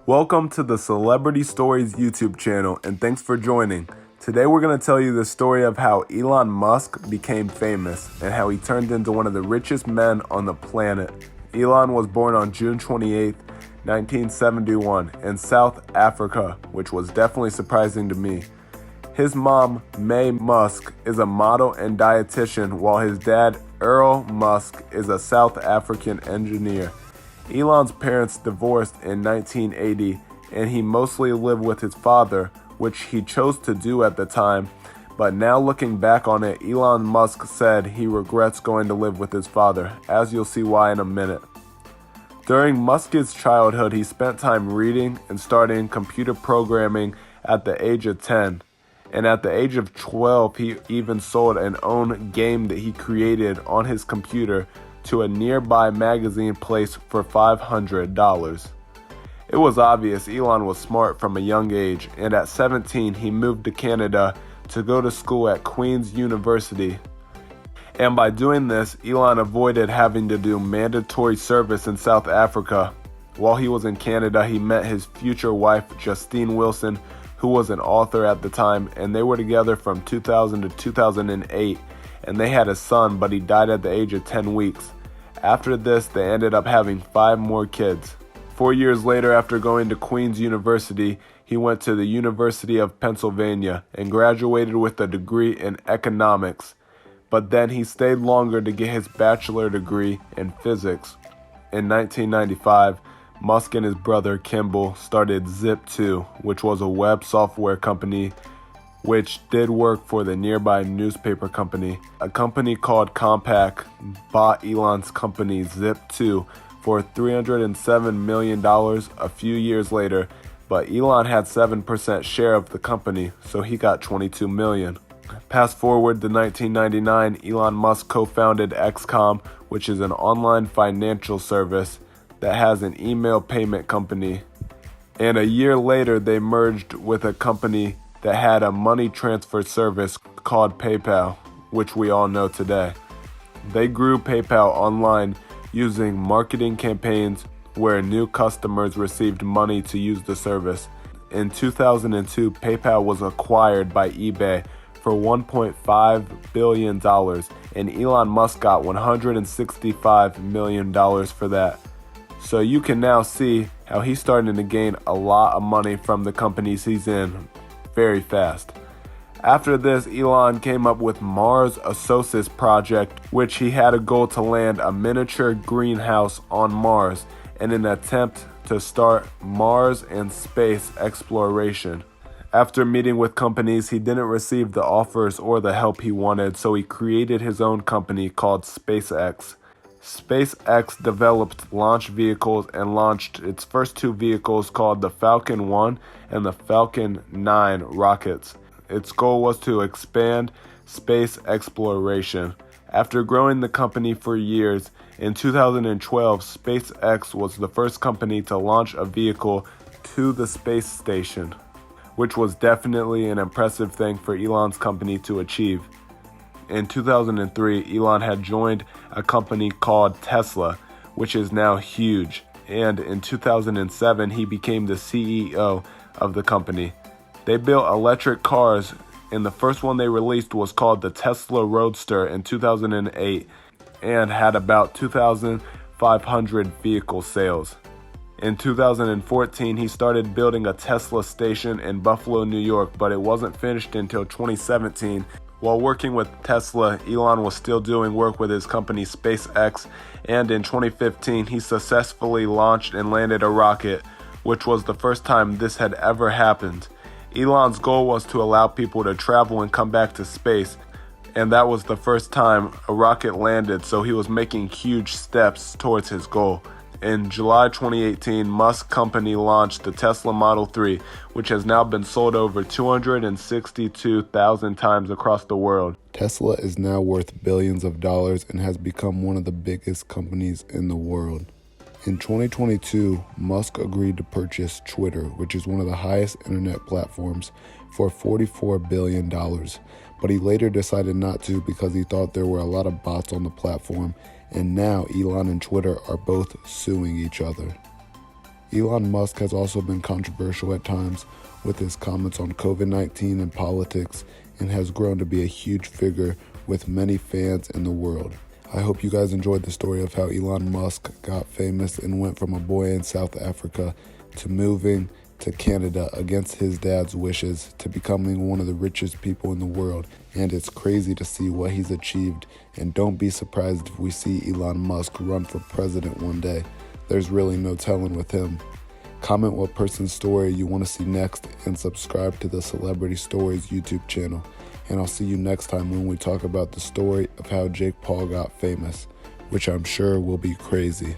Welcome to the Celebrity Stories YouTube channel, and thanks for joining. Today we're going to tell you the story of how Elon Musk became famous and how he turned into one of the richest men on the planet. Elon was born on June 28, 1971 in South Africa, which was definitely surprising to me. His mom, May Musk, is a model and dietitian, while his dad, Earl Musk, is a South African engineer. Elon's parents divorced in 1980, and he mostly lived with his father, which he chose to do at the time. But now looking back on it, Elon Musk said he regrets going to live with his father, as you'll see why in a minute. During Musk's childhood, he spent time reading and studying computer programming at the age of 10. And at the age of 12, he even sold an own game that he created on his computer to a nearby magazine place for $500. It was obvious Elon was smart from a young age, and at 17 he moved to Canada to go to school at Queen's University. And by doing this, Elon avoided having to do mandatory service in South Africa. While he was in Canada, he met his future wife, Justine Wilson, who was an author at the time, and they were together from 2000 to 2008, and they had a son, but he died at the age of 10 weeks. After this, they ended up having 5 more kids. 4 years later, after going to Queen's University, he went to the University of Pennsylvania and graduated with a degree in economics. But then he stayed longer to get his bachelor degree in physics. In 1995, Musk and his brother Kimball started Zip2, which was a web software company which did work for the nearby newspaper company. A company called Compaq bought Elon's company Zip2 for $307 million a few years later, but Elon had 7% share of the company, so he got $22 million. Fast forward to 1999, Elon Musk co-founded XCOM, which is an online financial service that has an email payment company. And a year later, they merged with a company that had a money transfer service called PayPal, which we all know today. They grew PayPal online using marketing campaigns where new customers received money to use the service. In 2002, PayPal was acquired by eBay for $1.5 billion, and Elon Musk got $165 million for that. So you can now see how he's starting to gain a lot of money from the companies he's in very fast. After this, Elon came up with Mars Associates project, which he had a goal to land a miniature greenhouse on Mars in an attempt to start Mars and space exploration. After meeting with companies, he didn't receive the offers or the help he wanted, so he created his own company called SpaceX. SpaceX developed launch vehicles and launched its first 2 vehicles called the Falcon 1 and the Falcon 9 rockets. Its goal was to expand space exploration. After growing the company for years, in 2012, SpaceX was the first company to launch a vehicle to the space station, which was definitely an impressive thing for Elon's company to achieve. In 2003, Elon had joined a company called Tesla, which is now huge, and in 2007, he became the CEO of the company. They built electric cars, and the first one they released was called the Tesla Roadster in 2008 and had about 2,500 vehicle sales. In 2014, he started building a Tesla station in Buffalo, New York, but it wasn't finished until 2017. While working with Tesla, Elon was still doing work with his company SpaceX, and in 2015, he successfully launched and landed a rocket, which was the first time this had ever happened. Elon's goal was to allow people to travel and come back to space, and that was the first time a rocket landed, so he was making huge steps towards his goal. In July 2018, Musk's company launched the Tesla Model 3, which has now been sold over 262,000 times across the world. Tesla is now worth billions of dollars and has become one of the biggest companies in the world. In 2022, Musk agreed to purchase Twitter, which is one of the highest internet platforms, for $44 billion. But he later decided not to because he thought there were a lot of bots on the platform, and now Elon and Twitter are both suing each other. Elon Musk has also been controversial at times with his comments on COVID-19 and politics, and has grown to be a huge figure with many fans in the world. I hope you guys enjoyed the story of how Elon Musk got famous and went from a boy in South Africa to moving to Canada against his dad's wishes to becoming one of the richest people in the world. And it's crazy to see what he's achieved, and don't be surprised if we see Elon Musk run for president one day. There's really no telling with him. Comment what person's story you want to see next, and subscribe to the Celebrity Stories YouTube channel. And I'll see you next time when we talk about the story of how Jake Paul got famous, which I'm sure will be crazy.